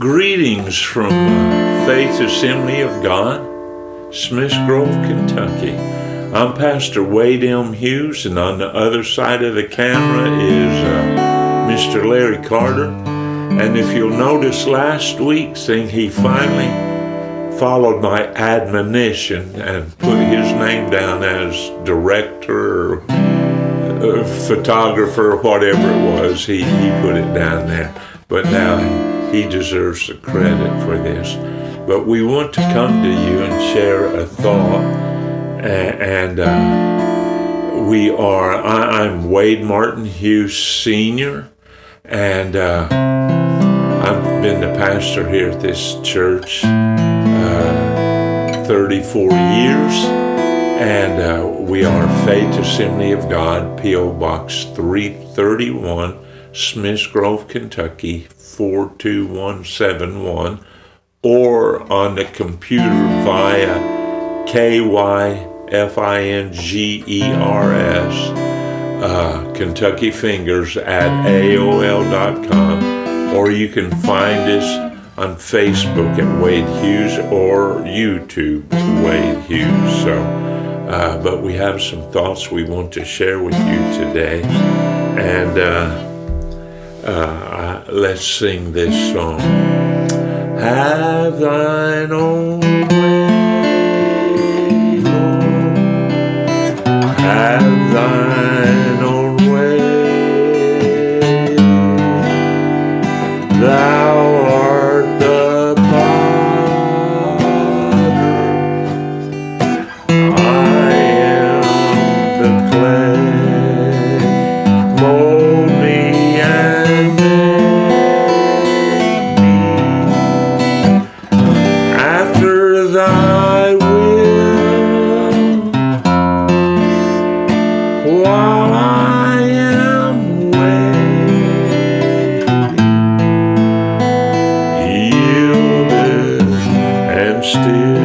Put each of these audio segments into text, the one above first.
Greetings from Faith Assembly of God, Smith Grove, Kentucky. I'm Pastor Wade M. Hughes, and on the other side of the camera is Mr. Larry Carter. And if you'll notice last week's thing, he finally followed my admonition and put his name down as director or photographer, whatever it was. He put it down there. But now he deserves the credit for this. But we want to come to you and share a thought. I'm Wade Martin Hughes Sr., and I've been the pastor here at this church 34 years, and we are Faith Assembly of God, P.O. Box 331, Smith Grove, Kentucky, 42171, or on the computer via KYFINGERS, Kentucky Fingers at AOL.com, or you can find us on Facebook at Wade Hughes or YouTube Wade Hughes. But we have some thoughts we want to share with you today, and let's sing this song. Have thine own way, Lord. Have thine own way. Thou art the potter, I am the clay. Mold me and make me after thy will, while I am waiting, yielded and still.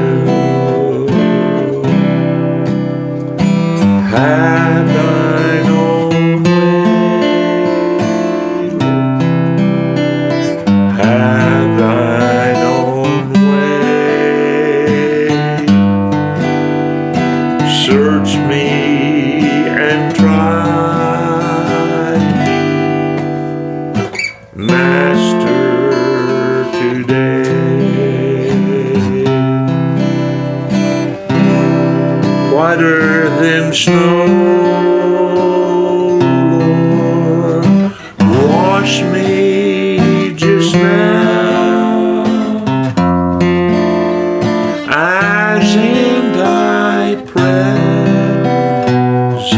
Have thine own way, have thine own way. Search me and try me, Master, today. Whiter than snow, Lord, wash me just now, as in thy presence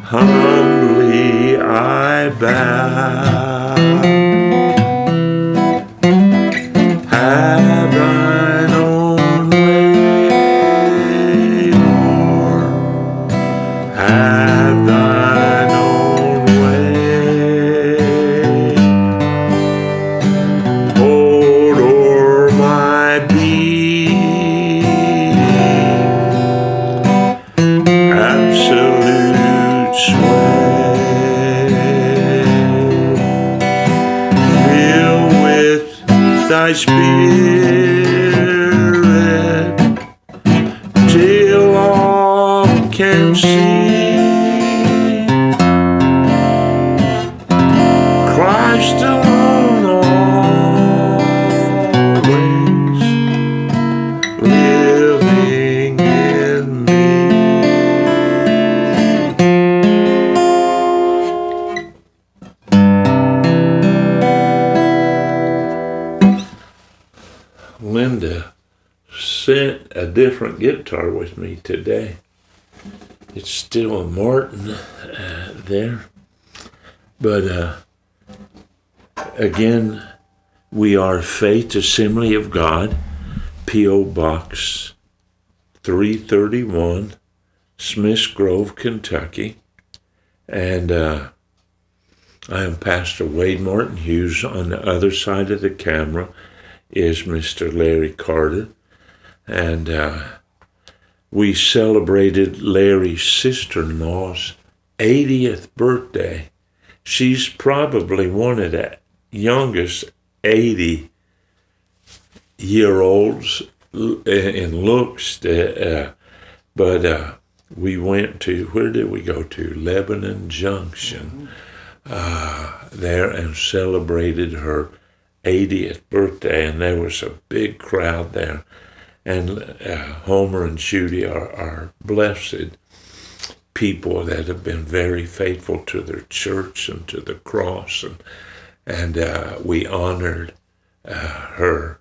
humbly I bow. Have thine own way, Lord. Have thine own way. Hold o'er my being absolute sway. Fill with thy spirit till all can see Christ alone always living in me. Linda sent a different guitar with me today. It's still a Martin there. But again, we are Faith Assembly of God, P.O. Box 331, Smith Grove, Kentucky. And I am Pastor Wade Martin Hughes. On the other side of the camera is Mr. Larry Carter. And we celebrated Larry's sister-in-law's 80th birthday. She's probably one of the youngest 80-year-olds in looks, but we went to, where did we go to? Lebanon Junction there, and celebrated her 80th birthday, and there was a big crowd there. And Homer and Judy are blessed people that have been very faithful to their church and to the cross, and we honored her,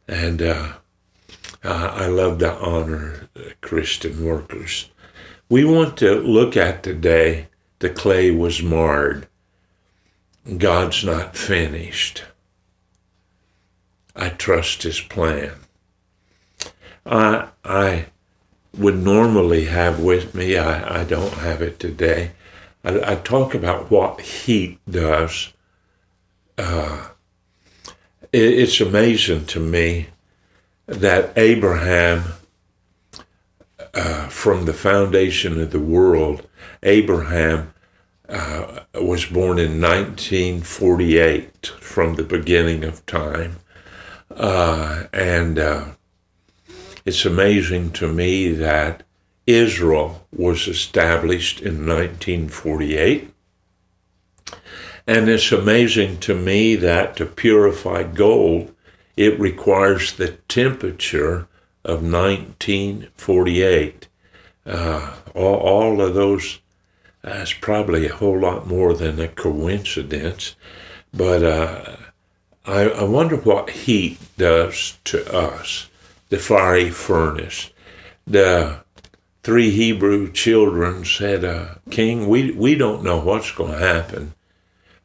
and I love to honor Christian workers. We want to look at today, the clay was marred. God's not finished. I trust his plan. I would normally have with me, I don't have it today, I talk about what heat does. It's amazing to me that Abraham, from the foundation of the world, Abraham was born in 1948, from the beginning of time. And it's amazing to me that Israel was established in 1948. And it's amazing to me that to purify gold, it requires the temperature of 1948. All of those, that's probably a whole lot more than a coincidence. But I wonder what heat does to us. The fiery furnace. The 3 Hebrew children said, King, we don't know what's going to happen.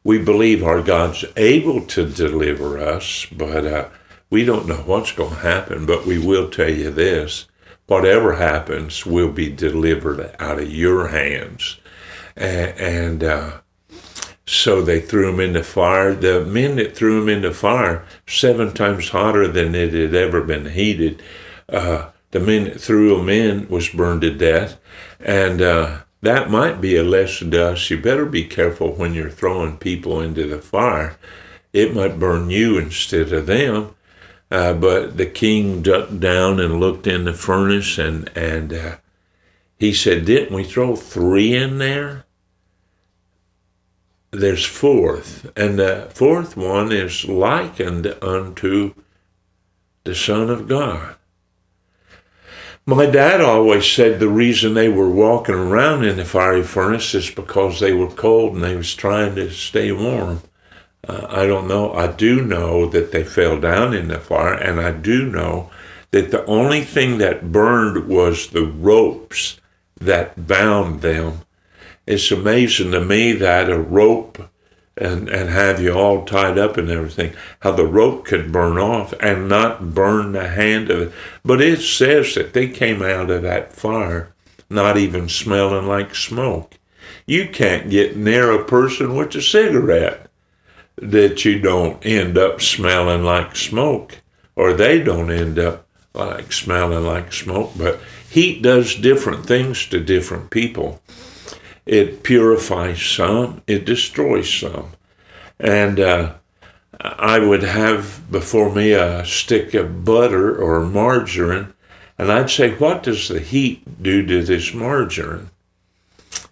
We believe our God's able to deliver us, but we don't know what's going to happen. But we will tell you this, whatever happens will be delivered out of your hands. And so they threw him in the fire. The men that threw him in the fire, 7 times hotter than it had ever been heated. The men that threw him in was burned to death. And that might be a lesson to us. You better be careful when you're throwing people into the fire. It might burn you instead of them. But the king ducked down and looked in the furnace, and he said, didn't we throw 3 in there? There's 4th, and the 4th one is likened unto the Son of God. My dad always said the reason they were walking around in the fiery furnace is because they were cold and they was trying to stay warm. I don't know. I do know that they fell down in the fire, and I do know that the only thing that burned was the ropes that bound them. It's amazing to me that a rope and have you all tied up and everything, how the rope could burn off and not burn the hand of it. But it says that they came out of that fire not even smelling like smoke. You can't get near a person with a cigarette that you don't end up smelling like smoke, or they don't end up like smelling like smoke. But heat does different things to different people. It purifies some, it destroys some. And I would have before me a stick of butter or margarine, and I'd say, what does the heat do to this margarine?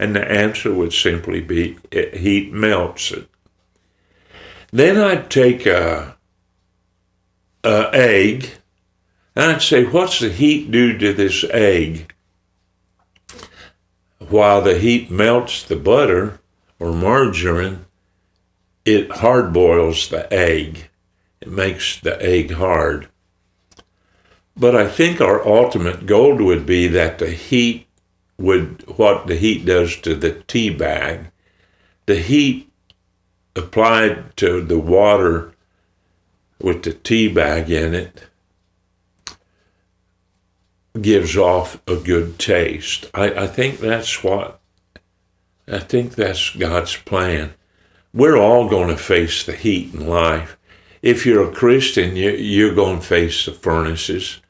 And the answer would simply be, heat melts it. Then I'd take a egg, and I'd say, what's the heat do to this egg? While the heat melts the butter or margarine, it hard boils the egg. It makes the egg hard. But I think our ultimate goal would be that the heat what the heat does to the tea bag. The heat applied to the water with the tea bag in it gives off a good taste. I think that's God's plan. We're all going to face the heat in life. If you're a Christian, you're going to face the furnaces.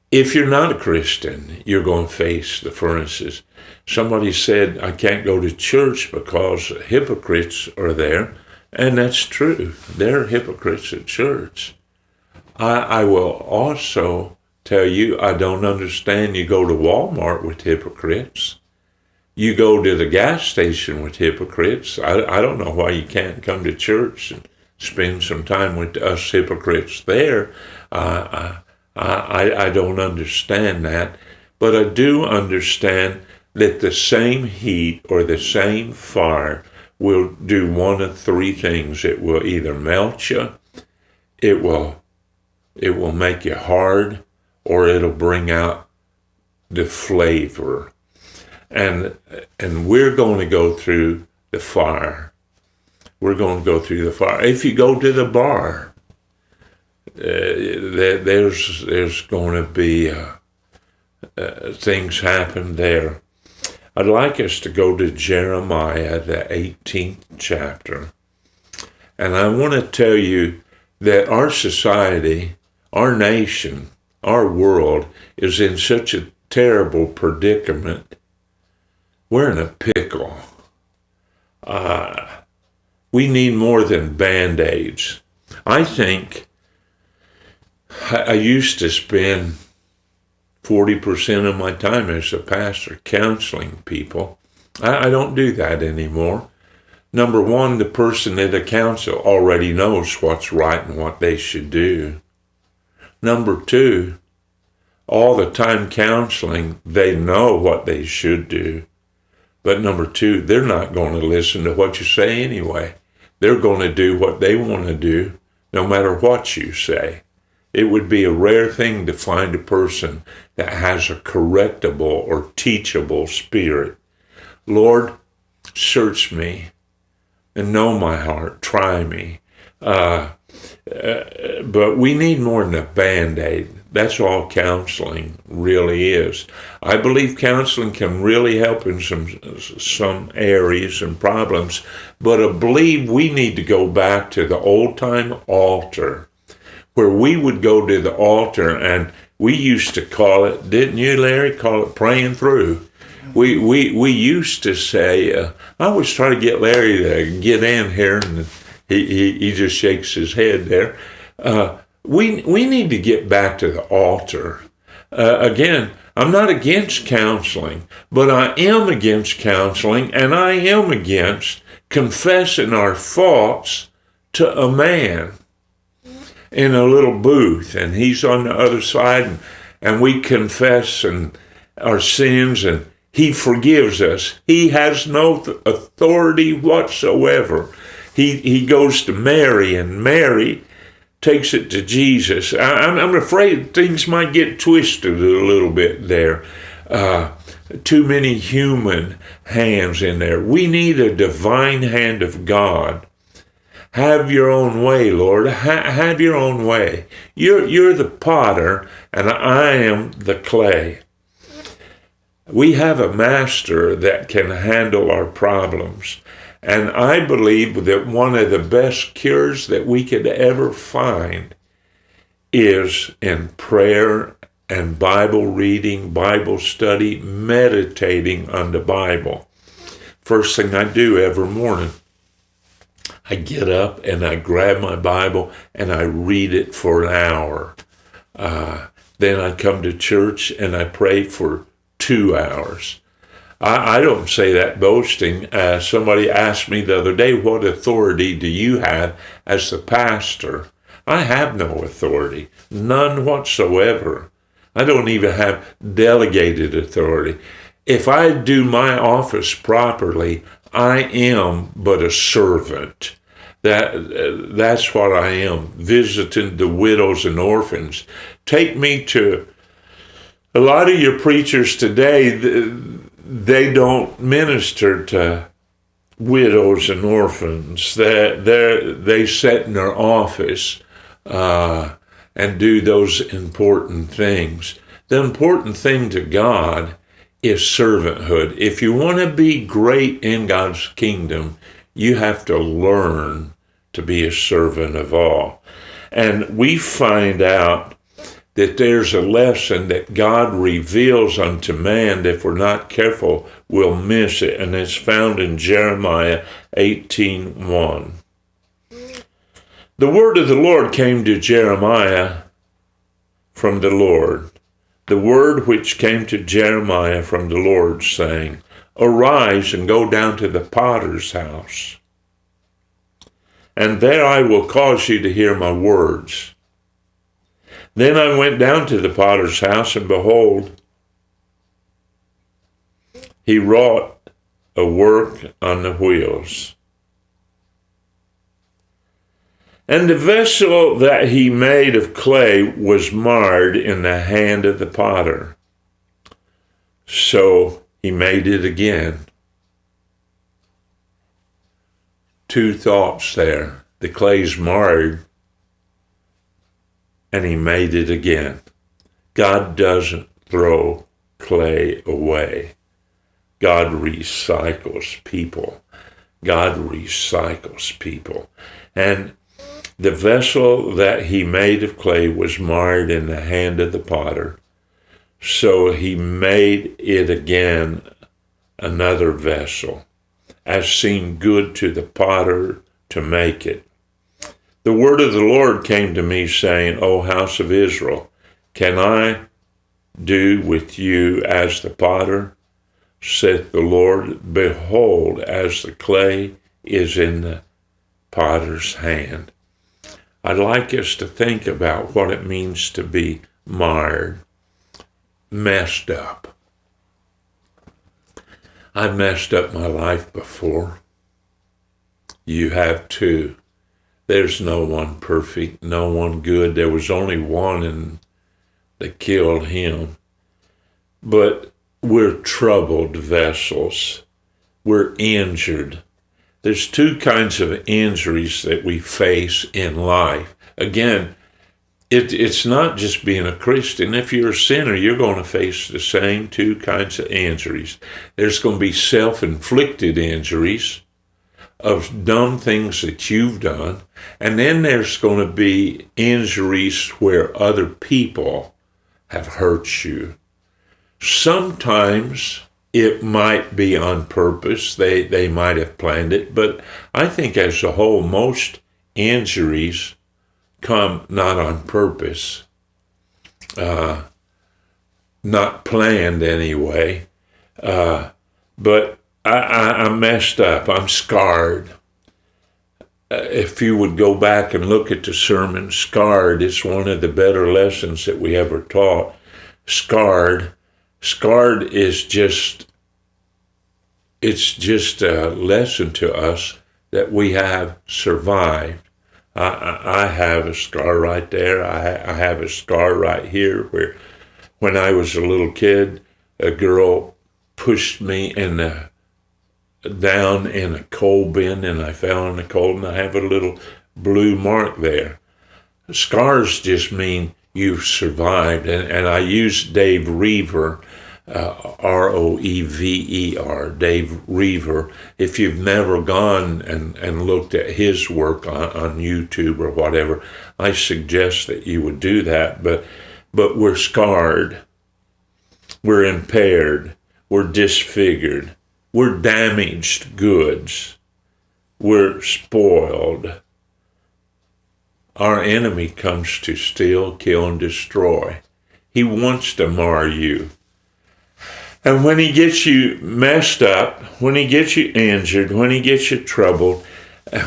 If you're not a Christian, you're going to face the furnaces. Somebody said, I can't go to church because hypocrites are there. And that's true. There are hypocrites at church. I will also tell you, I don't understand you go to Walmart with hypocrites. You go to the gas station with hypocrites. I don't know why you can't come to church and spend some time with us hypocrites there. I don't understand that. But I do understand that the same heat or the same fire will do one of three things. It will either melt you, it will make you hard, or it'll bring out the flavor. And we're going to go through the fire. We're going to go through the fire. If you go to the bar, there's going to be things happen there. I'd like us to go to Jeremiah, the 18th chapter. And I want to tell you that our society, our nation, our world is in such a terrible predicament. We're in a pickle. We need more than Band-Aids. I think I used to spend 40% of my time as a pastor counseling people. I don't do that anymore. Number one, the person at the counsel already knows what's right and what they should do. Number two, all the time counseling, they know what they should do. But number two, they're not going to listen to what you say anyway. They're going to do what they want to do, no matter what you say. It would be a rare thing to find a person that has a correctable or teachable spirit. Lord, search me and know my heart. Try me. But we need more than a Band-Aid. That's all counseling really is. I believe counseling can really help in some areas and problems, but I believe we need to go back to the old-time altar, where we would go to the altar, and we used to call it, didn't you, Larry, call it praying through. We used to say, I always try to get Larry to get in here, and he just shakes his head there. We need to get back to the altar. Again, I'm not against counseling, but I am against counseling, and I am against confessing our faults to a man in a little booth, and he's on the other side, and we confess our sins, and he forgives us. He has no authority whatsoever. He goes to Mary, and Mary takes it to Jesus. I'm afraid things might get twisted a little bit there. Too many human hands in there. We need a divine hand of God. Have your own way, Lord. Have your own way. You're the potter, and I am the clay. We have a master that can handle our problems. And I believe that one of the best cures that we could ever find is in prayer and Bible reading, Bible study, meditating on the Bible. First thing I do every morning, I get up and I grab my Bible and I read it for an hour. Then I come to church and I pray for 2 hours. I don't say that boasting. Somebody asked me the other day, what authority do you have as the pastor? I have no authority, none whatsoever. I don't even have delegated authority. If I do my office properly, I am but a servant. That's what I am, visiting the widows and orphans. Take me to a lot of your preachers today. They don't minister to widows and orphans. They sit in their office and do those important things. The important thing to God is servanthood. If you want to be great in God's kingdom, you have to learn to be a servant of all. And we find out that there's a lesson that God reveals unto man that if we're not careful, we'll miss it. And it's found in Jeremiah 18:1. The word of the Lord came to Jeremiah from the Lord. The word which came to Jeremiah from the Lord, saying, Arise and go down to the potter's house, and there I will cause you to hear my words. Then I went down to the potter's house, and behold, he wrought a work on the wheels. And the vessel that he made of clay was marred in the hand of the potter. So he made it again. Two thoughts there. The clay's marred, and he made it again. God doesn't throw clay away. God recycles people. God recycles people. And the vessel that he made of clay was marred in the hand of the potter. So he made it again another vessel, as seemed good to the potter to make it. The word of the Lord came to me, saying, O house of Israel, can I do with you as the potter? Saith the Lord, Behold, as the clay is in the potter's hand. I'd like us to think about what it means to be marred, messed up. I've messed up my life before. You have too. There's no one perfect, no one good. There was only one, and they killed him. But we're troubled vessels. We're injured. There's two kinds of injuries that we face in life. Again, it's not just being a Christian. If you're a sinner, you're going to face the same two kinds of injuries. There's going to be self-inflicted injuries of dumb things that you've done. And then there's going to be injuries where other people have hurt you. Sometimes it might be on purpose. They might have planned it. But I think as a whole, most injuries come not on purpose. Not planned anyway. But I'm messed up. I'm scarred. If you would go back and look at the sermon, Scarred, it's one of the better lessons that we ever taught. Scarred is just a lesson to us that we have survived. I have a scar right there. I have a scar right here where when I was a little kid, a girl pushed me down in a coal bin, and I fell in the coal, and I have a little blue mark there. Scars just mean you've survived, and I use Dave Roever, Roever, Dave Roever. If you've never gone and looked at his work on YouTube or whatever, I suggest that you would do that. But we're scarred, we're impaired, we're disfigured, we're damaged goods, we're spoiled. Our enemy comes to steal, kill, and destroy. He wants to mar you. And when he gets you messed up, when he gets you injured, when he gets you troubled,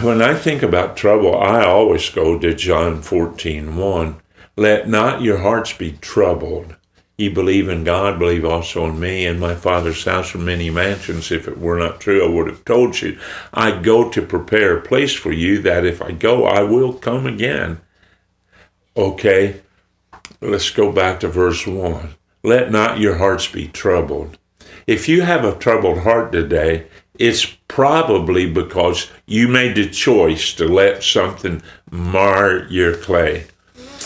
when I think about trouble, I always go to John 14:1. Let not your hearts be troubled. Ye believe in God, believe also in me. In my Father's house are many mansions. If it were not true, I would have told you. I go to prepare a place for you, that if I go, I will come again. Okay, let's go back to verse 1. Let not your hearts be troubled. If you have a troubled heart today, it's probably because you made the choice to let something mar your clay.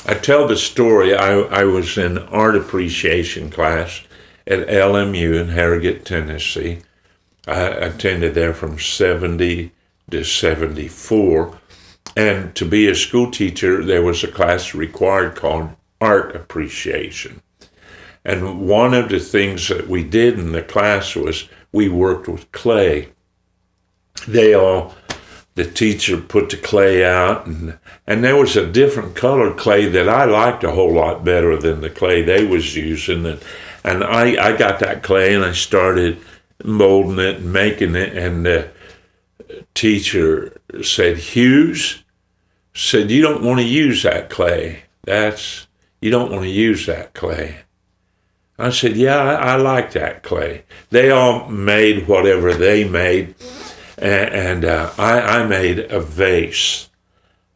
I tell the story. I was in art appreciation class at LMU in Harrogate, Tennessee. I attended there from 70 to 74. And to be a school teacher, there was a class required called art appreciation. And one of the things that we did in the class was we worked with clay. They all the teacher put the clay out, and there was a different colored clay that I liked a whole lot better than the clay they was using. And I got that clay and I started molding it and making it. And the teacher said, Hughes, said, you don't want to use that clay. You don't want to use that clay. I said, yeah, I like that clay. They all made whatever they made. And I made a vase,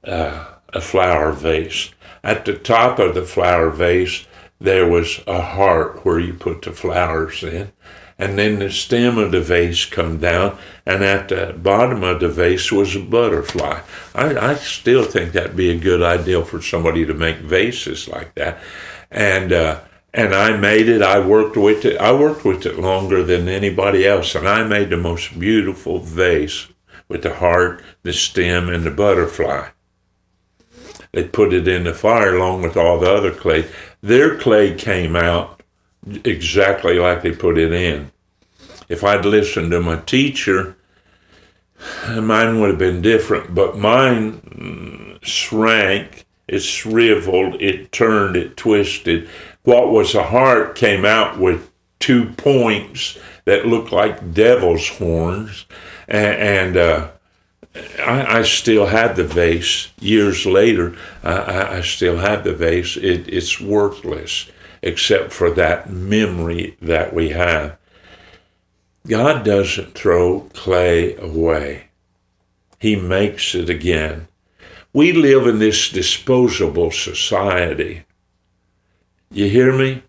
a flower vase. At the top of the flower vase, there was a heart where you put the flowers in. And then the stem of the vase come down, and at the bottom of the vase was a butterfly. I still think that'd be a good idea for somebody to make vases like that. And I made it. I worked with it longer than anybody else, and I made the most beautiful vase with the heart, the stem, and the butterfly. They put it in the fire along with all the other clay. Their clay came out exactly like they put it in. If I'd listened to my teacher, mine would have been different, but mine shrank, it shriveled, it turned, it twisted. What was a heart came out with 2 points that looked like devil's horns, and I still have the vase. Years later, I still have the vase. It's worthless except for that memory that we have. God doesn't throw clay away. He makes it again. We live in this disposable society. You hear me?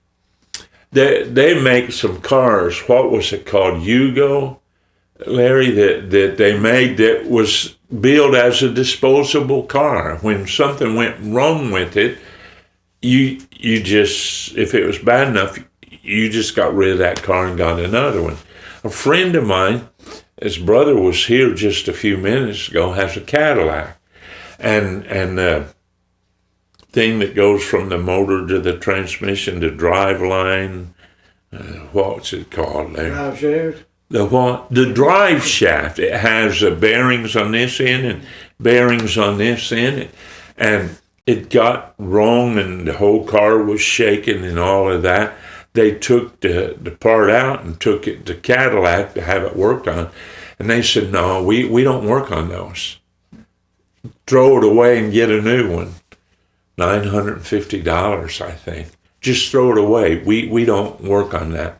They make some cars. What was it called? Yugo, Larry, that they made that was billed as a disposable car. When something went wrong with it, you just, if it was bad enough, you just got rid of that car and got another one. A friend of mine, his brother was here just a few minutes ago, has a Cadillac. And the thing that goes from the motor to the transmission, the drive line, what's it called there? Drive shaft. The what? The drive shaft. It has bearings on this end and bearings on this end. And it got wrong and the whole car was shaking and all of that. They took the part out and took it to Cadillac to have it worked on. And they said, no, we don't work on those. Throw it away and get a new one. $950, I think. Just throw it away. We don't work on that.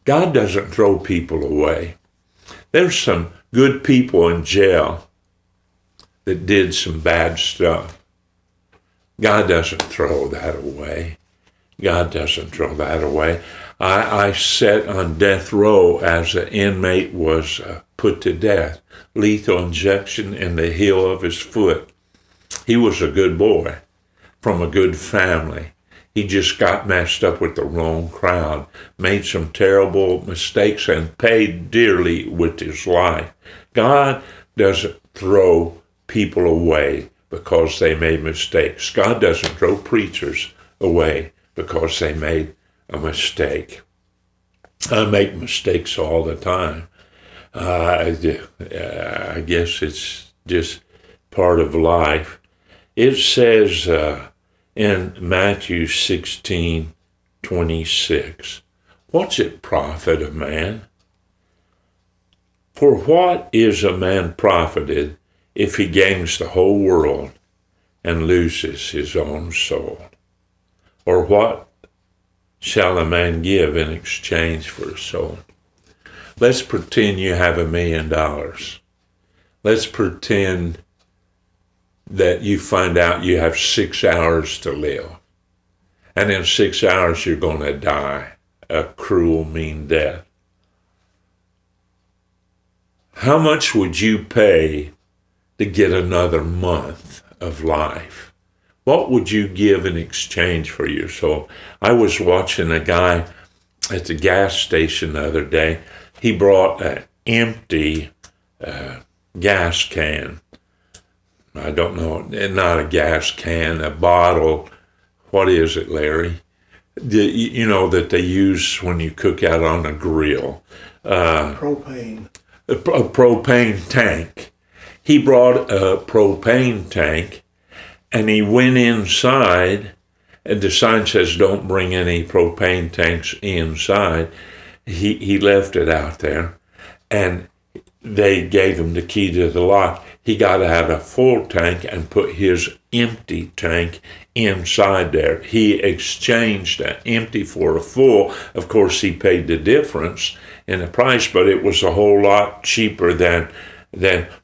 God doesn't throw people away. There's some good people in jail that did some bad stuff. God doesn't throw that away. God doesn't throw that away. I sat on death row as an inmate was put to death. Lethal injection in the heel of his foot. He was a good boy from a good family. He just got messed up with the wrong crowd, made some terrible mistakes, and paid dearly with his life. God doesn't throw people away because they made mistakes. God doesn't throw preachers away because they made a mistake. I make mistakes all the time. I guess it's just part of life. It says in Matthew 16:26, what's it profit a man? For what is a man profited if he gains the whole world and loses his own soul? Or what shall a man give in exchange for his soul? Let's pretend you have $1 million. Let's pretend that you find out you have 6 hours to live. And in 6 hours you're going to die a cruel, mean death. How much would you pay to get another month of life? What would you give in exchange for your soul? I was watching a guy at the gas station the other day. He brought an empty gas can. I don't know, not a gas can, a bottle. What is it, Larry? You know, that they use when you cook out on a grill. Propane. A propane tank. He brought a propane tank, and he went inside, and the sign says don't bring any propane tanks inside. He left it out there, and they gave him the key to the lock. He got out a full tank and put his empty tank inside there. He exchanged an empty for a full. Of course, he paid the difference in the price, but it was a whole lot cheaper than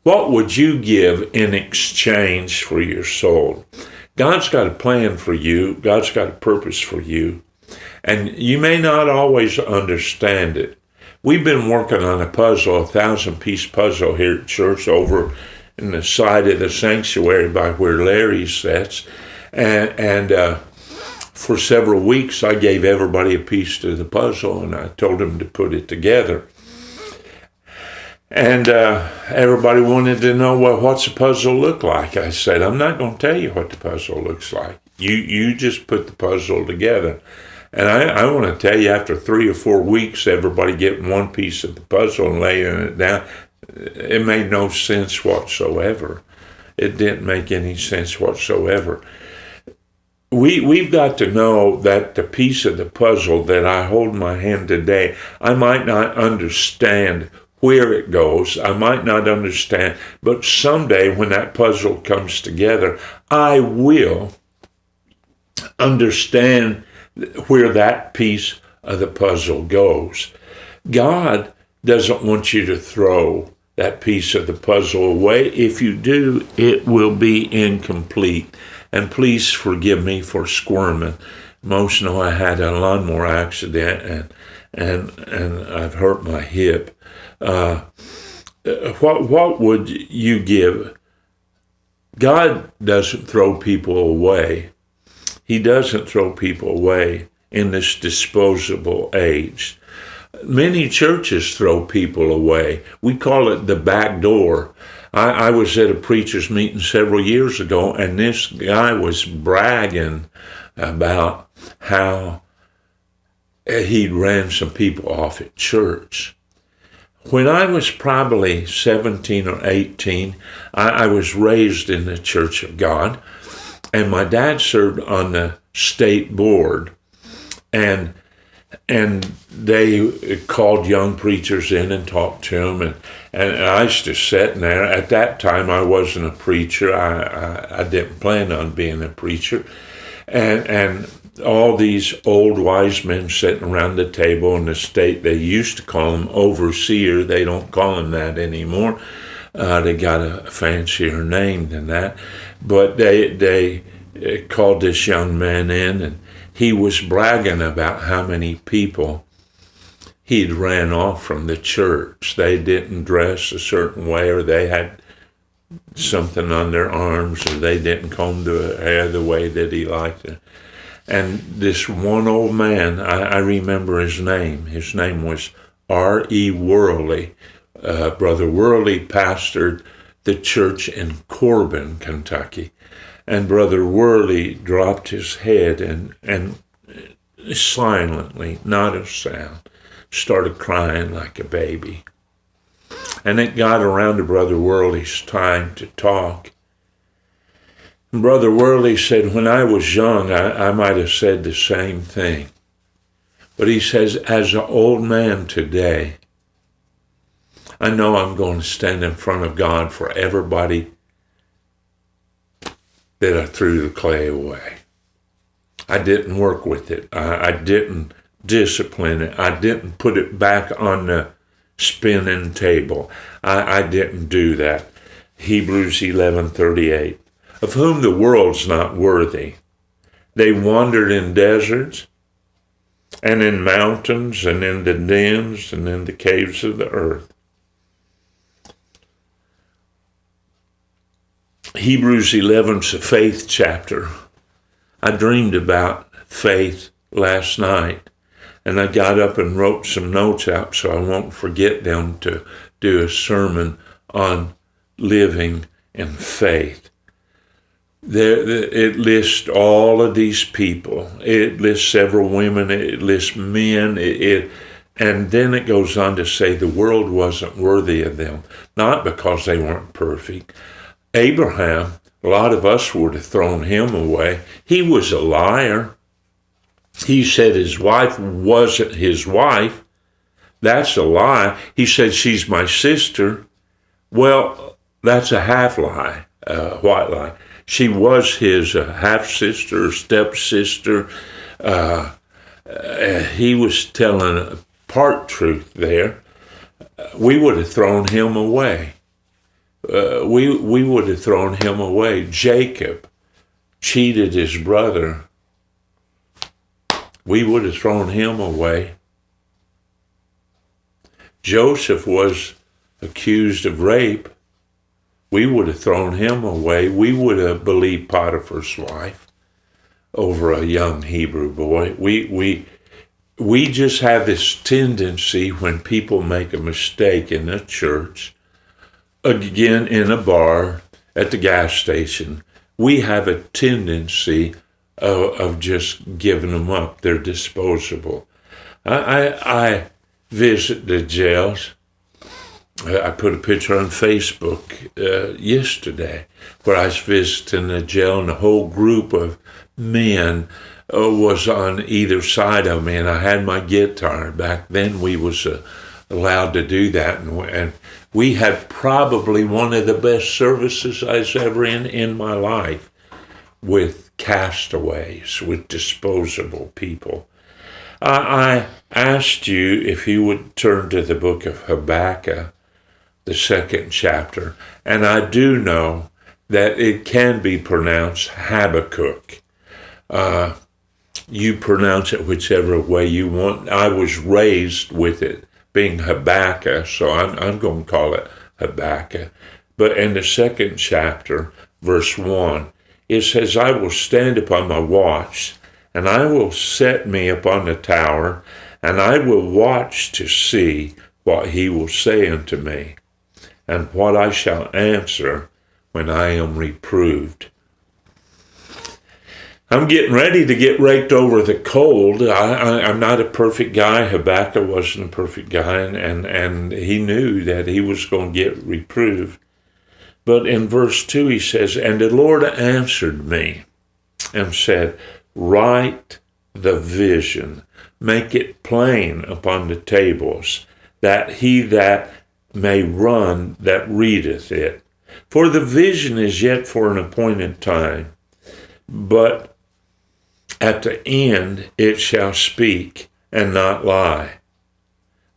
what would you give in exchange for your soul? God's got a plan for you. God's got a purpose for you. And you may not always understand it. We've been working on a puzzle, a 1,000-piece puzzle here at church over in the side of the sanctuary by where Larry sits. And for several weeks, I gave everybody a piece to the puzzle, and I told them to put it together. And everybody wanted to know, well, what's the puzzle look like? I said, I'm not going to tell you what the puzzle looks like. You just put the puzzle together. And I want to tell you, after 3 or 4 weeks, everybody getting one piece of the puzzle and laying it down, it made no sense whatsoever. It didn't make any sense whatsoever. We've got to know that the piece of the puzzle that I hold in my hand today, I might not understand where it goes. I might not understand, but someday when that puzzle comes together, I will understand where that piece of the puzzle goes. God doesn't want you to throw that piece of the puzzle away. If you do, it will be incomplete. And please forgive me for squirming. Most know I had a lawnmower accident and I've hurt my hip. What would you give? God doesn't throw people away. He doesn't throw people away in this disposable age. Many churches throw people away. We call it the back door. I was at a preacher's meeting several years ago, and this guy was bragging about how he'd ran some people off at church. When I was probably 17 or 18, I was raised in the Church of God, and my dad served on the state board, and they called young preachers in and talked to them, and I was just sitting there. At that time, I wasn't a preacher. I didn't plan on being a preacher, and all these old wise men sitting around the table in the state. They used to call them overseer. They don't call them that anymore. They got a fancier name than that. But they called this young man in, and he was bragging about how many people he'd ran off from the church. They didn't dress a certain way, or they had something on their arms, or they didn't comb their hair the way that he liked it. And this one old man, I remember his name. His name was R.E. Worley. Brother Worley pastored the church in Corbin, Kentucky. And Brother Worley dropped his head and silently, not a sound, started crying like a baby. And it got around to Brother Worley's time to talk. And Brother Worley said, when I was young, I might have said the same thing. But he says, as an old man today, I know I'm going to stand in front of God for everybody that I threw the clay away. I didn't work with it. I didn't discipline it. I didn't put it back on the spinning table. I didn't do that. Hebrews 11:38. Of whom the world's not worthy. They wandered in deserts and in mountains and in the dens and in the caves of the earth. Hebrews 11's a faith chapter. I dreamed about faith last night, and I got up and wrote some notes out so I won't forget them to do a sermon on living in faith. It lists all of these people. It lists several women. It lists men. And then it goes on to say the world wasn't worthy of them, not because they weren't perfect. Abraham, a lot of us would have thrown him away. He was a liar. He said his wife wasn't his wife. That's a lie. He said she's my sister. Well, that's a half lie, white lie. She was his half-sister, step-sister. He was telling a part truth there. We would have thrown him away. We would have thrown him away. Jacob cheated his brother. We would have thrown him away. Joseph was accused of rape. We would have thrown him away. We would have believed Potiphar's wife over a young Hebrew boy. We just have this tendency when people make a mistake in the church, again in a bar, at the gas station, we have a tendency of just giving them up. They're disposable. I visit the jails. I put a picture on Facebook yesterday where I was visiting the jail, and a whole group of men was on either side of me, and I had my guitar. Back then we was allowed to do that, and we had probably one of the best services I was ever in my life, with castaways, with disposable people. I asked you if you would turn to the book of Habakkuk, the 2nd chapter, and I do know that it can be pronounced Habakkuk. You pronounce it whichever way you want. I was raised with it being Habakkuk, so I'm going to call it Habakkuk. But in the 2nd chapter, verse 1, it says, I will stand upon my watch, and I will set me upon the tower, and I will watch to see what he will say unto me, and what I shall answer when I am reproved. I'm getting ready to get raked over the cold. I'm not a perfect guy. Habakkuk wasn't a perfect guy, and he knew that he was going to get reproved. But in verse 2 he says, and the Lord answered me and said, write the vision, make it plain upon the tables, that he that may run that readeth it. For the vision is yet for an appointed time, but at the end it shall speak and not lie.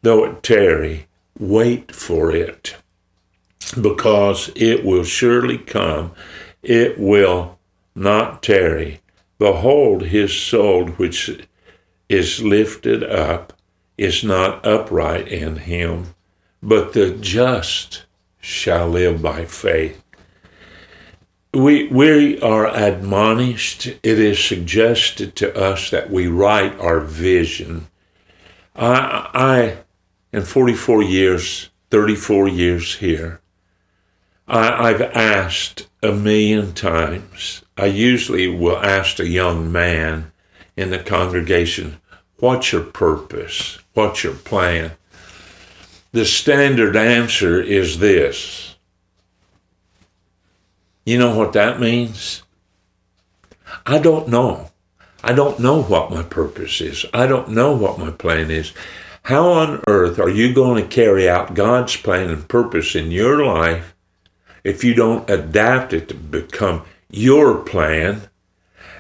Though it tarry, wait for it, because it will surely come, it will not tarry. Behold, his soul which is lifted up is not upright in him, but the just shall live by faith. We are admonished, it is suggested to us that we write our vision. I in 44 years, 34 years here, I've asked a million times. I usually will ask a young man in the congregation, what's your purpose? What's your plan? The standard answer is this. You know what that means? I don't know. I don't know what my purpose is. I don't know what my plan is. How on earth are you going to carry out God's plan and purpose in your life if you don't adapt it to become your plan,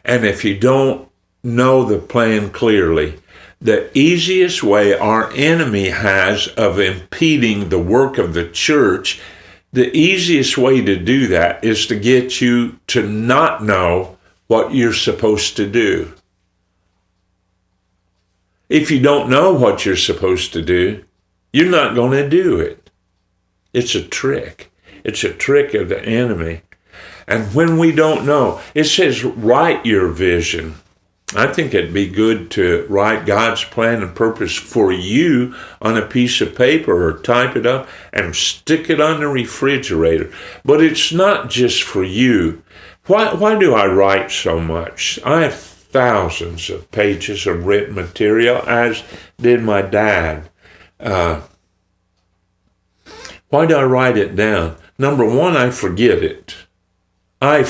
and if you don't know the plan clearly? The easiest way our enemy has of impeding the work of the church, the easiest way to do that is to get you to not know what you're supposed to do. If you don't know what you're supposed to do, you're not going to do it. It's a trick. It's a trick of the enemy. And when we don't know, it says, write your vision. I think it'd be good to write God's plan and purpose for you on a piece of paper or type it up and stick it on the refrigerator. But it's not just for you. Why do I write so much? I have thousands of pages of written material, as did my dad. Why do I write it down? Number one, I forget it. I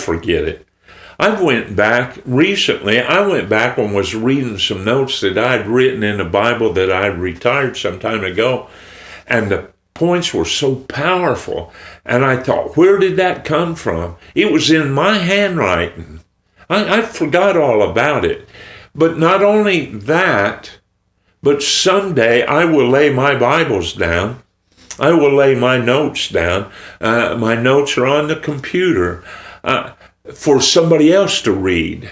went back recently. I went back and was reading some notes that I'd written in the Bible that I retired some time ago, and the points were so powerful. And I thought, where did that come from? It was in my handwriting. I forgot all about it. But not only that, but someday I will lay my Bibles down. I will lay my notes down. My notes are on the computer for somebody else to read.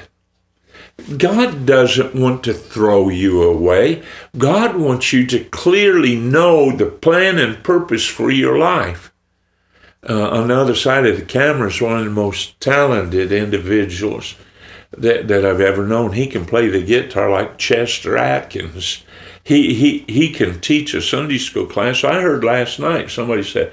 God doesn't want to throw you away. God wants you to clearly know the plan and purpose for your life. On the other side of the camera is one of the most talented individuals that I've ever known. He can play the guitar like Chester Atkins. He can teach a Sunday school class. I heard last night somebody said,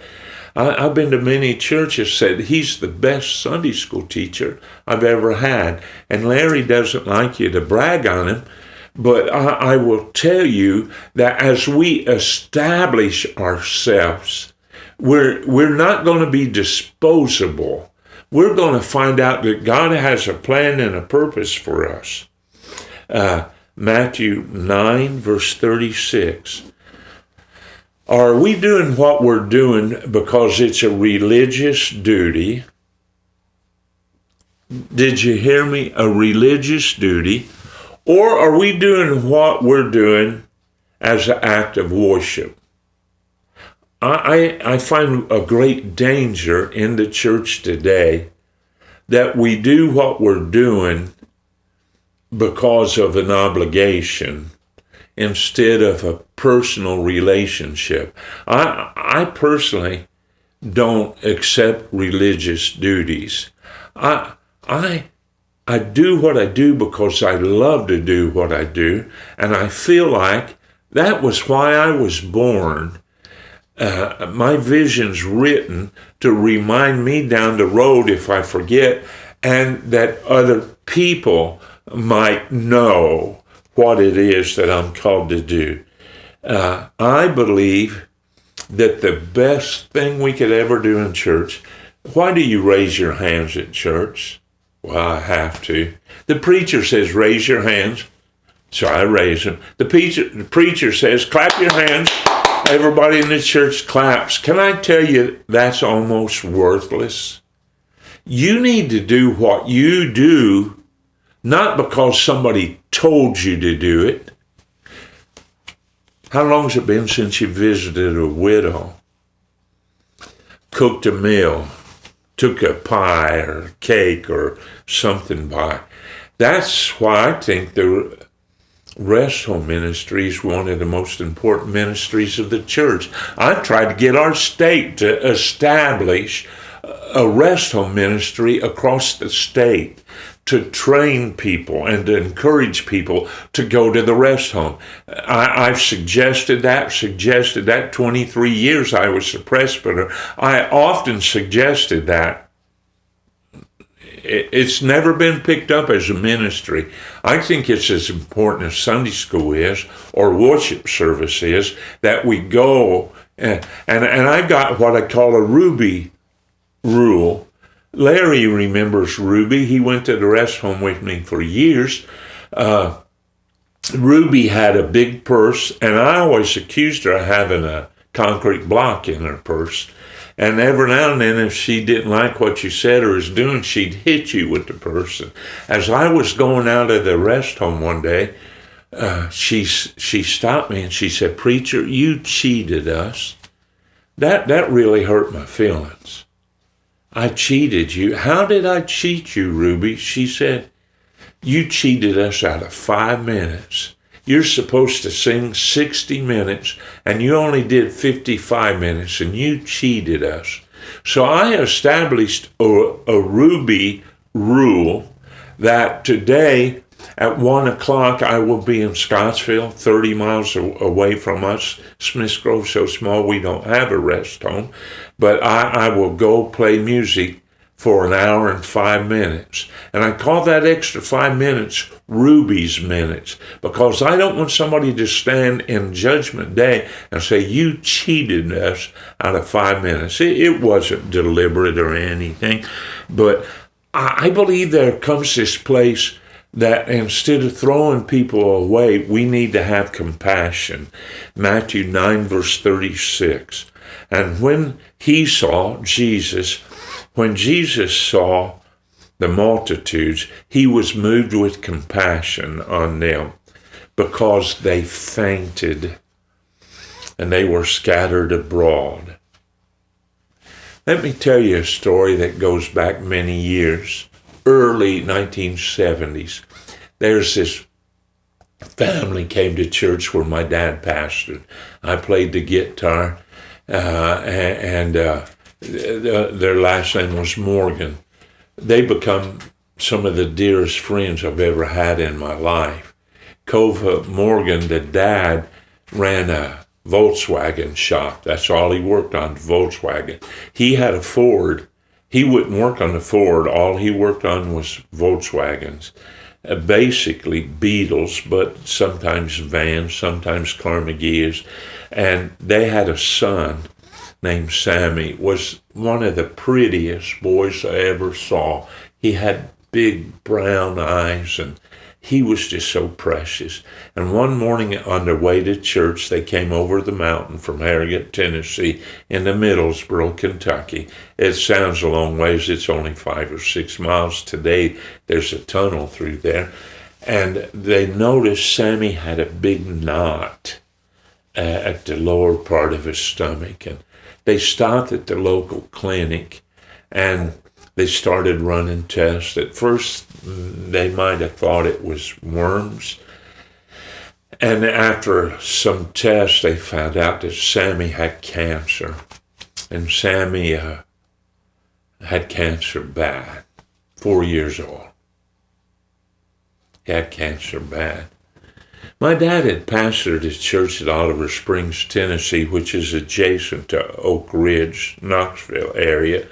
I've been to many churches, said he's the best Sunday school teacher I've ever had. And Larry doesn't like you to brag on him, but I will tell you that as we establish ourselves, we're not going to be disposable. We're going to find out that God has a plan and a purpose for us. Matthew 9, verse 36. Are we doing what we're doing because it's a religious duty? Did you hear me? A religious duty. Or are we doing what we're doing as an act of worship? I find a great danger in the church today that we do what we're doing because of an obligation instead of a personal relationship. I personally don't accept religious duties. I do what I do because I love to do what I do, and I feel like that was why I was born. My vision's written to remind me down the road if I forget, and that other people might know what it is that I'm called to do. I believe that the best thing we could ever do in church, why do you raise your hands at church? Well, I have to. The preacher says, raise your hands. So I raise them. The preacher says, clap your hands. Everybody in the church claps. Can I tell you, that's almost worthless? You need to do what you do, not because somebody told you to do it. How long has it been since you visited a widow? Cooked a meal, took a pie or cake or something by. That's why I think the rest home ministry is one of the most important ministries of the church. I've tried to get our state to establish a rest home ministry across the state to train people and to encourage people to go to the rest home. I've suggested that 23 years I was a presbyter. I often suggested that. It's never been picked up as a ministry. I think it's as important as Sunday school is or worship service is, that we go, and I've got what I call a Ruby rule. Larry remembers Ruby. He went to the rest home with me for years. Ruby had a big purse, and I always accused her of having a concrete block in her purse. And every now and then, if she didn't like what you said or was doing, she'd hit you with the purse. As I was going out of the rest home one day, she stopped me and she said, "Preacher, you cheated us." That really hurt my feelings. I cheated you. How did I cheat you, Ruby? She said, "You cheated us out of 5 minutes. You're supposed to sing 60 minutes, and you only did 55 minutes, and you cheated us." So I established a Ruby rule that today at 1 o'clock I will be in Scottsville, 30 miles away from us. Smiths Grove's so small we don't have a rest home, but I will go play music for an hour and 5 minutes. And I call that extra 5 minutes Ruby's minutes, because I don't want somebody to stand in Judgment Day and say, you cheated us out of 5 minutes. It wasn't deliberate or anything, but I believe there comes this place that instead of throwing people away, we need to have compassion. Matthew 9, verse 36. And when Jesus saw the multitudes, he was moved with compassion on them, because they fainted and they were scattered abroad. Let me tell you a story that goes back many years, early 1970s. There's this family came to church where my dad pastored. I played the guitar, and their last name was Morgan. They become some of the dearest friends I've ever had in my life. Kova Morgan, the dad, ran a Volkswagen shop. That's all he worked on, Volkswagen. He had a Ford. He wouldn't work on the Ford. All he worked on was Volkswagens. Basically Beetles, but sometimes vans, sometimes Carnegies. And they had a son named Sammy. Was one of the prettiest boys I ever saw. He had big brown eyes, and he was just so precious. And one morning on their way to church, they came over the mountain from Harrogate, Tennessee, into Middlesboro, Kentucky. It sounds a long ways. It's only 5 or 6 miles. Today, there's a tunnel through there. And they noticed Sammy had a big knot at the lower part of his stomach. And they stopped at the local clinic, and they started running tests. At first, they might have thought it was worms. And after some tests, they found out that Sammy had cancer. And Sammy had cancer bad, 4 years old. He had cancer bad. My dad had pastored his church at Oliver Springs, Tennessee, which is adjacent to Oak Ridge, Knoxville area.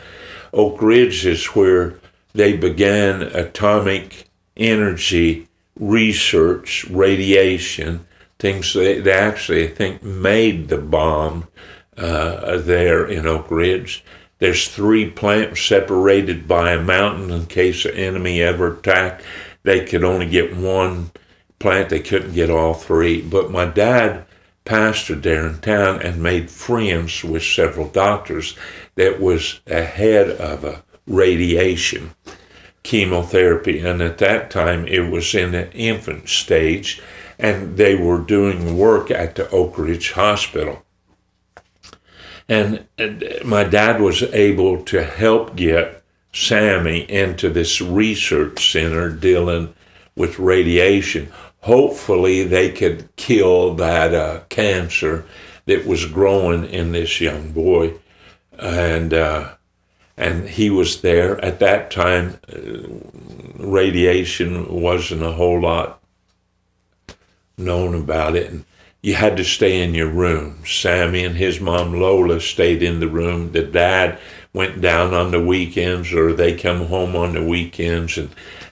Oak Ridge is where they began atomic energy research, radiation, things they actually, I think, made the bomb there in Oak Ridge. There's 3 plants separated by a mountain in case the enemy ever attacked. They could only get 1 plant. They couldn't get all 3. But my dad pastored there in town and made friends with several doctors that was ahead of a radiation chemotherapy. And at that time, it was in the infant stage, and they were doing work at the Oak Ridge Hospital. And my dad was able to help get Sammy into this research center dealing with radiation. Hopefully they could kill that cancer that was growing in this young boy. And he was there. At that time, radiation wasn't a whole lot known about it. And you had to stay in your room. Sammy and his mom Lola stayed in the room. The dad went down on the weekends, or they come home on the weekends,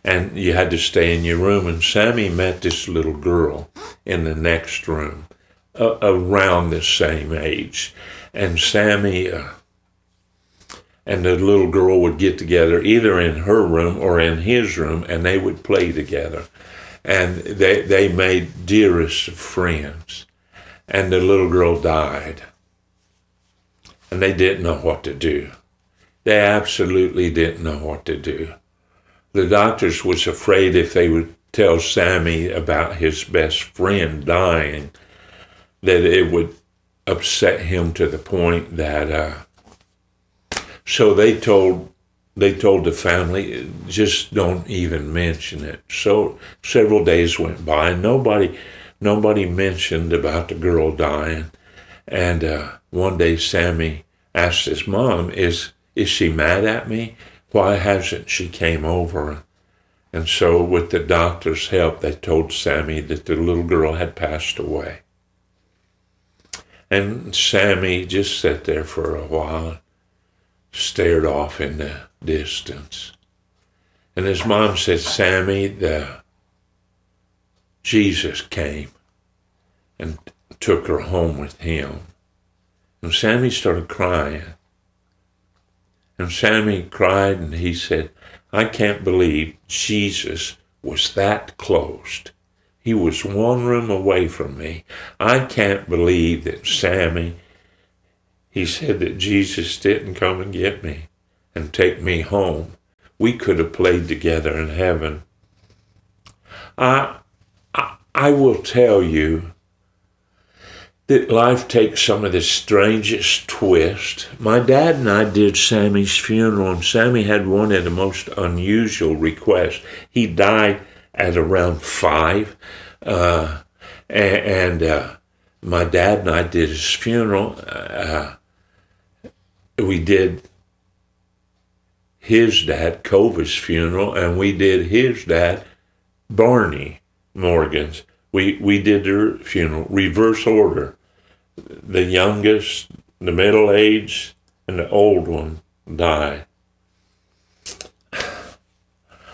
and you had to stay in your room. And Sammy met this little girl in the next room, around the same age. And Sammy and the little girl would get together either in her room or in his room, and they would play together. And they made dearest of friends. And the little girl died. And they didn't know what to do. They absolutely didn't know what to do. The doctors was afraid if they would tell Sammy about his best friend dying, that it would upset him to the point that, so they told the family, just don't even mention it. So several days went by, and nobody mentioned about the girl dying. And one day Sammy asked his mom, is she mad at me? Why hasn't she came over? And so with the doctor's help, they told Sammy that the little girl had passed away. And Sammy just sat there for a while, stared off in the distance. And his mom said, Sammy, Jesus came and took her home with him. And Sammy started crying. And Sammy cried and he said, I can't believe Jesus was that close. He was one room away from me. I can't believe that Sammy, he said that Jesus didn't come and get me and take me home. We could have played together in heaven. I will tell you that life takes some of the strangest twist. My dad and I did Sammy's funeral, and Sammy had one of the most unusual requests. He died at around 5, and my dad and I did his funeral. We did his dad, Cova's funeral, and we did his dad, Barney Morgan's. We did their funeral, reverse order. The youngest, the middle age, and the old one died.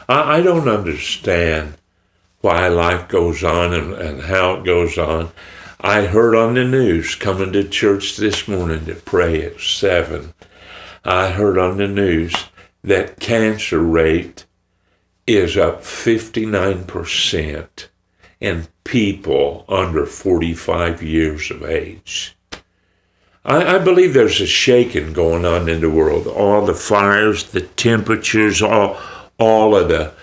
I don't understand why life goes on and how it goes on. I heard on the news coming to church this morning to pray at 7. I heard on the news that cancer rate is up 59% in people under 45 years of age. I believe there's a shaking going on in the world. All the fires, the temperatures, all of the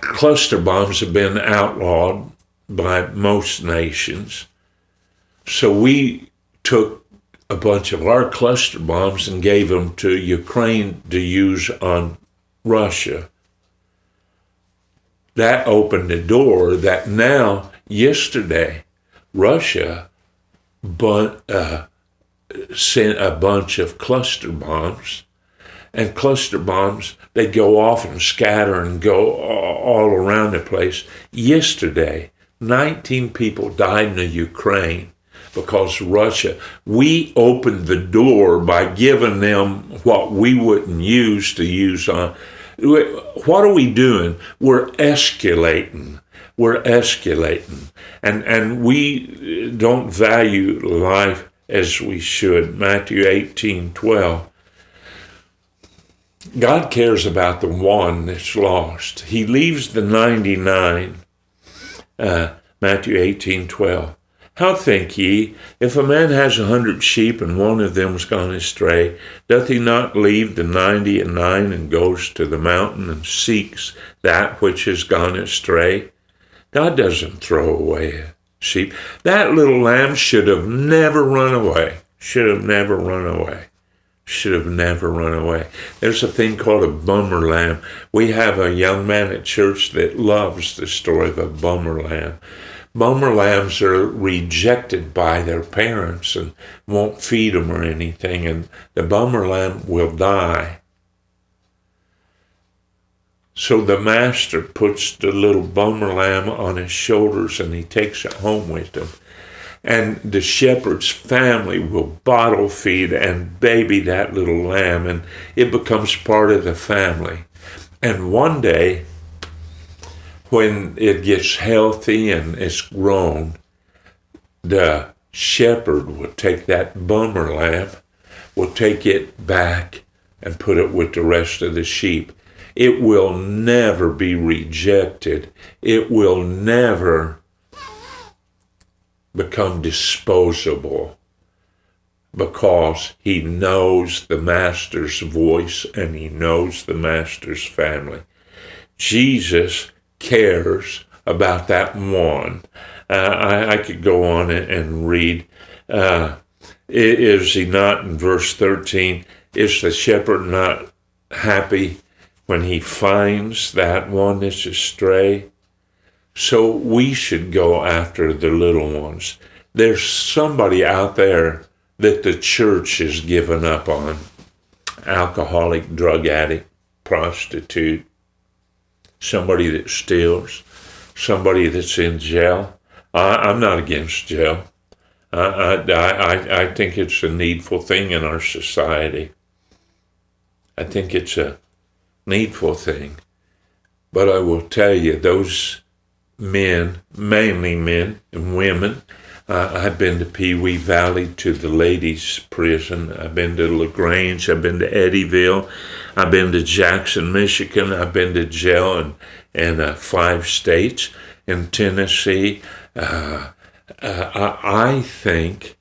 cluster bombs have been outlawed by most nations. So we took a bunch of our cluster bombs and gave them to Ukraine to use on Russia. That opened the door that now, yesterday, Russia sent a bunch of cluster bombs. And cluster bombs, they go off and scatter and go all around the place. Yesterday, 19 people died in the Ukraine because Russia, we opened the door by giving them what we wouldn't use on. What are we doing? We're escalating. And we don't value life as we should. Matthew 18:12. God cares about the one that's lost. He leaves the 99. Matthew 18:12. How think ye, if a man has 100 sheep and one of them is gone astray, doth he not leave the 99 and goes to the mountain and seeks that which is gone astray? God doesn't throw away a sheep. That little lamb should have never run away. There's a thing called a bummer lamb. We have a young man at church that loves the story of a bummer lamb. Bummer lambs are rejected by their parents and won't feed them or anything, and the bummer lamb will die. So the master puts the little bummer lamb on his shoulders and he takes it home with him. And the shepherd's family will bottle feed and baby that little lamb, and it becomes part of the family. And one day, when it gets healthy and it's grown, the shepherd will take that bummer lamb, will take it back and put it with the rest of the sheep. It will never be rejected. It will never become disposable because he knows the master's voice and he knows the master's family. Jesus cares about that one. I could go on and read. Is he not, in verse 13, is the shepherd not happy when he finds that one that's astray? So we should go after the little ones. There's somebody out there that the church has given up on. Alcoholic, drug addict, prostitute, somebody that steals, somebody that's in jail. I'm not against jail. I think it's a needful thing in our society. I think it's a needful thing. But I will tell you, those men, mainly men and women, I've been to Pee Wee Valley, to the ladies' prison. I've been to LaGrange. I've been to Eddyville. I've been to Jackson, Michigan. I've been to jail in 5 states. In Tennessee. I think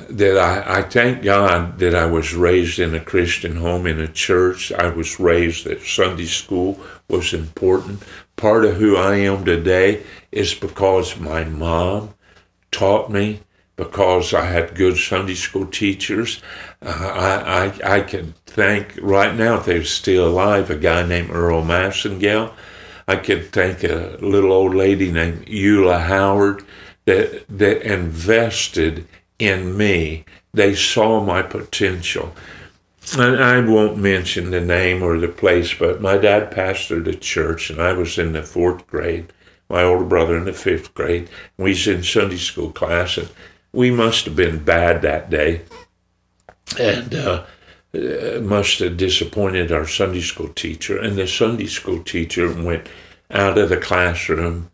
that I thank God that I was raised in a Christian home, in a church. I was raised that Sunday school was important. Part of who I am today is because my mom taught me, because I had good Sunday school teachers. I can thank, right now, if they're still alive, a guy named Earl Massengale. I could thank a little old lady named Eula Howard that invested in me. They saw my potential. And I won't mention the name or the place, but my dad pastored a church, and I was in the 4th grade, my older brother in the 5th grade. We was in Sunday school class, and we must have been bad that day, and must have disappointed our Sunday school teacher. And the Sunday school teacher went out of the classroom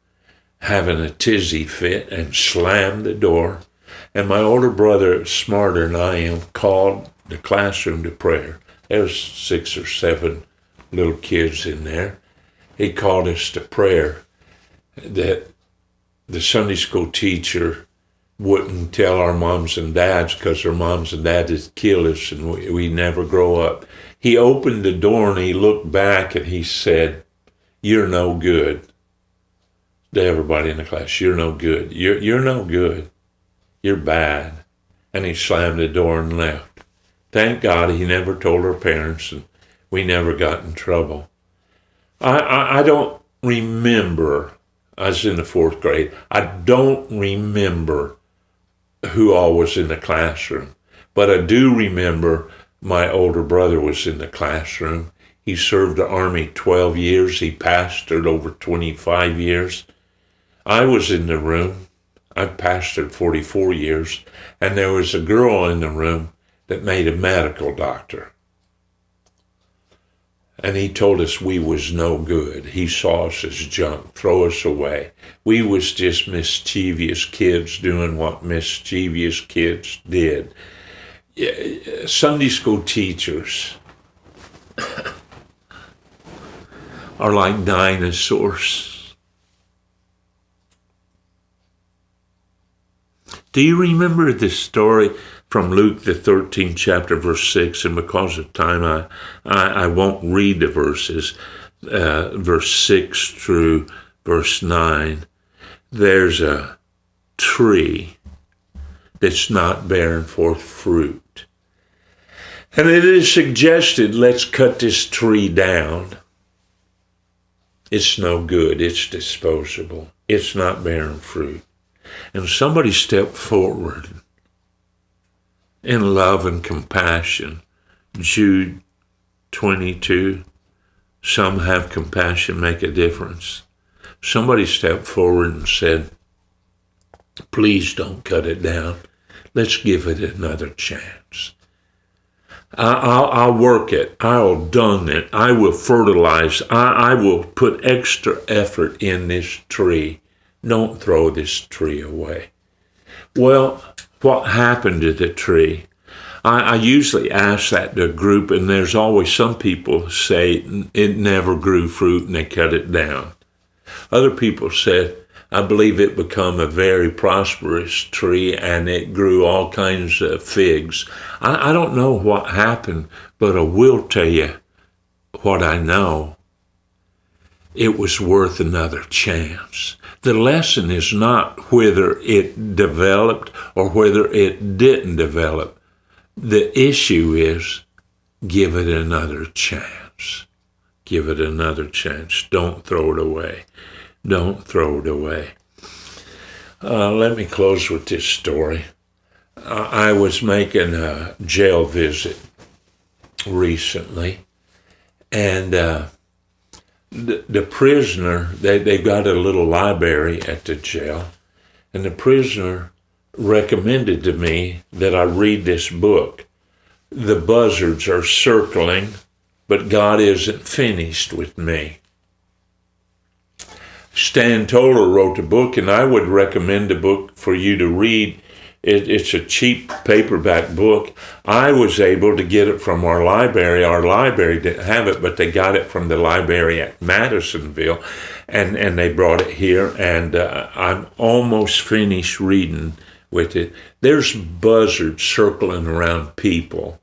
having a tizzy fit and slammed the door. And my older brother, smarter than I am, called the classroom to prayer. There was 6 or 7 little kids in there. He called us to prayer. That the Sunday school teacher wouldn't tell our moms and dads because our moms and dads would kill us and we never grow up. He opened the door and he looked back and he said, "You're no good." To everybody in the class, "You're no good. You're no good. You're bad." And he slammed the door and left. Thank God he never told our parents, and we never got in trouble. I don't remember, I was in the 4th grade, I don't remember who all was in the classroom, but I do remember my older brother was in the classroom. He served the Army 12 years. He pastored over 25 years. I was in the room. I pastored 44 years, and there was a girl in the room that made a medical doctor. And he told us we was no good. He saw us as junk, throw us away. We was just mischievous kids doing what mischievous kids did. Sunday school teachers are like dinosaurs. Do you remember the story from Luke, the 13th chapter, verse 6? And because of time, I won't read the verses, verse 6 through verse 9. There's a tree that's not bearing forth fruit. And it is suggested, let's cut this tree down. It's no good. It's disposable. It's not bearing fruit. And somebody stepped forward in love and compassion. Jude 22, some have compassion, make a difference. Somebody stepped forward and said, please don't cut it down. Let's give it another chance. I'll work it. I'll dung it. I will fertilize. I will put extra effort in this tree. Don't throw this tree away. Well, what happened to the tree? I usually ask that to a group, and there's always some people say it never grew fruit and they cut it down. Other people said, I believe it became a very prosperous tree and it grew all kinds of figs. I don't know what happened, but I will tell you what I know. It was worth another chance. The lesson is not whether it developed or whether it didn't develop. The issue is give it another chance. Give it another chance. Don't throw it away. Don't throw it away. Let me close with this story. I was making a jail visit recently, and the prisoner, they've got a little library at the jail, and the prisoner recommended to me that I read this book, the buzzards are circling, but God isn't finished with me. Stan Toller wrote a book, and I would recommend the book for you to read. It's a cheap paperback book. I was able to get it from our library. Our library didn't have it, but they got it from the library at Madisonville, and they brought it here, and I'm almost finished reading with it. There's buzzards circling around people.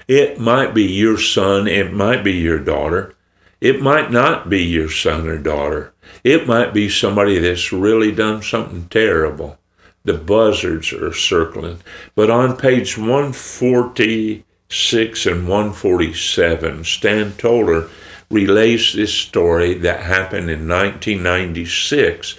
It might be your son. It might be your daughter. It might not be your son or daughter. It might be somebody that's really done something terrible. The buzzards are circling. But on page 146 and 147, Stan Toller relays this story that happened in 1996.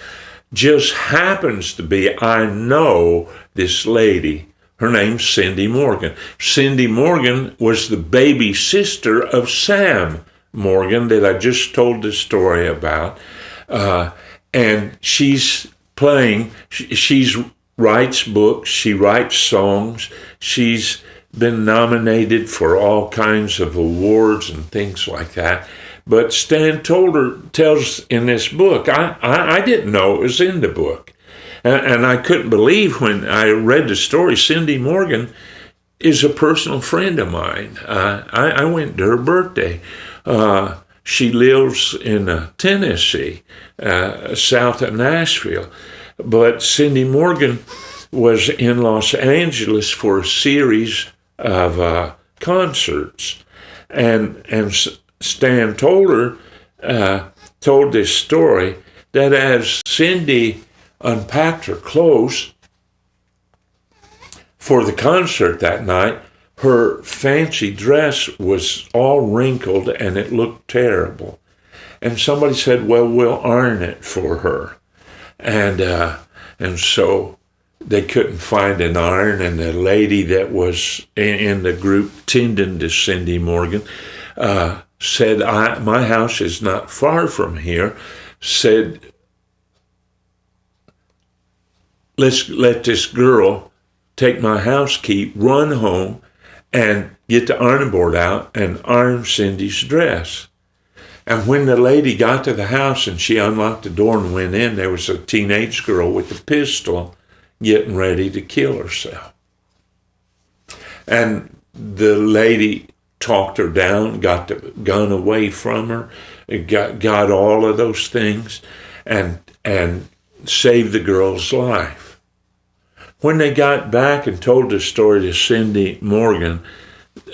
Just happens to be, I know this lady. Her name's Cindy Morgan. Cindy Morgan was the baby sister of Sam Morgan that I just told the story about. And she's playing, she's writes books, she writes songs, she's been nominated for all kinds of awards and things like that. But Stan Toller tells in this book, I didn't know it was in the book. And I couldn't believe when I read the story. Cindy Morgan is a personal friend of mine. I went to her birthday. She lives in Tennessee, south of Nashville. But Cindy Morgan was in Los Angeles for a series of concerts. And Stan Toller told this story that as Cindy unpacked her clothes for the concert that night, her fancy dress was all wrinkled and it looked terrible. And somebody said, well, we'll iron it for her. And so they couldn't find an iron, and the lady that was in the group tending to Cindy Morgan said, my house is not far from here, said, let's let this girl take my house key, run home, and get the ironing board out and iron Cindy's dress. And when the lady got to the house and she unlocked the door and went in, there was a teenage girl with a pistol getting ready to kill herself. And the lady talked her down, got the gun away from her, got all of those things, and saved the girl's life. When they got back and told the story to Cindy Morgan,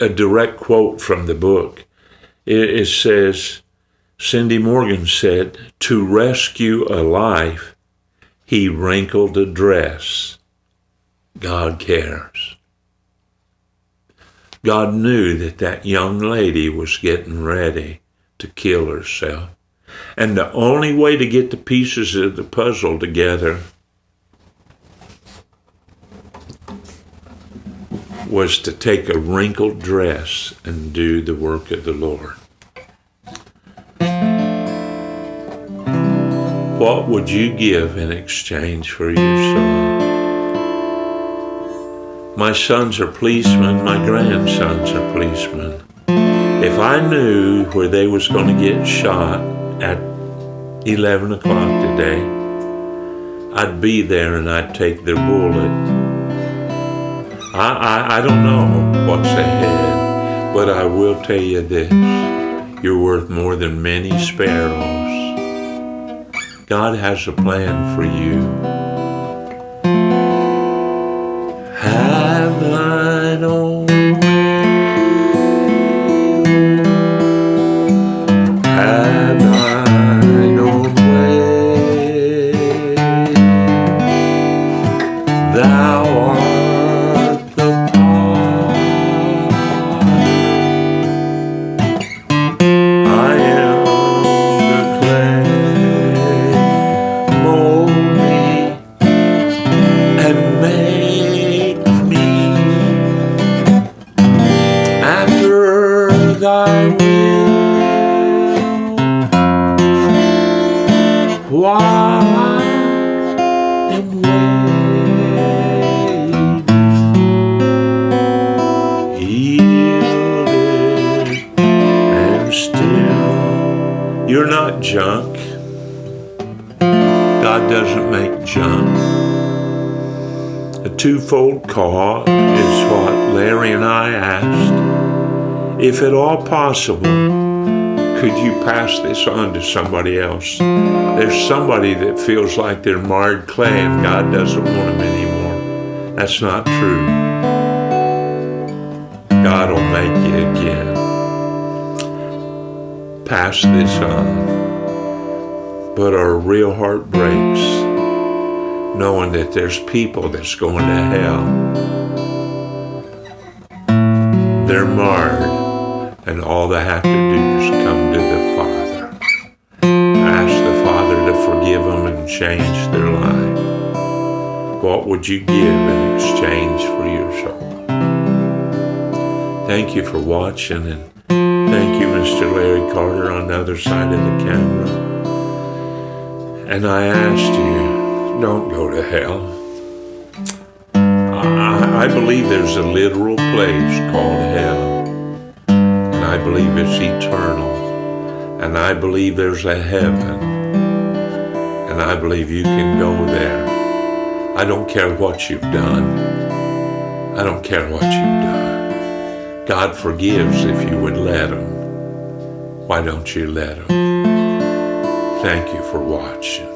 a direct quote from the book, it says, Cindy Morgan said, to rescue a life, he wrinkled a dress. God cares. God knew that young lady was getting ready to kill herself. And the only way to get the pieces of the puzzle together was to take a wrinkled dress and do the work of the Lord. What would you give in exchange for your soul? My sons are policemen, my grandsons are policemen. If I knew where they was going to get shot at 11 o'clock today, I'd be there and I'd take their bullet. I don't know what's ahead, but I will tell you this. You're worth more than many sparrows. God has a plan for you. Have thine own way. Have thine own way. Thou art the potter. I am the clay. Mold me You're not junk. God doesn't make junk. A twofold call is what Larry and I asked. If at all possible, could you pass this on to somebody else? There's somebody that feels like they're marred clay and God doesn't want them anymore. That's not true. God will make you again. Pass this on. But our real heart breaks knowing that there's people that's going to hell. They're marred, and all they have to do is come to the Father. Ask the Father to forgive them and change their life. What would you give in exchange for your soul? Thank you for watching, and thank you, Mr. Larry Carter, on the other side of the camera. And I asked you, don't go to hell. I believe there's a literal place called hell. And I believe it's eternal. And I believe there's a heaven. And I believe you can go there. I don't care what you've done. I don't care what you've done. God forgives if you would let Him. Why don't you let Him? Thank you for watching.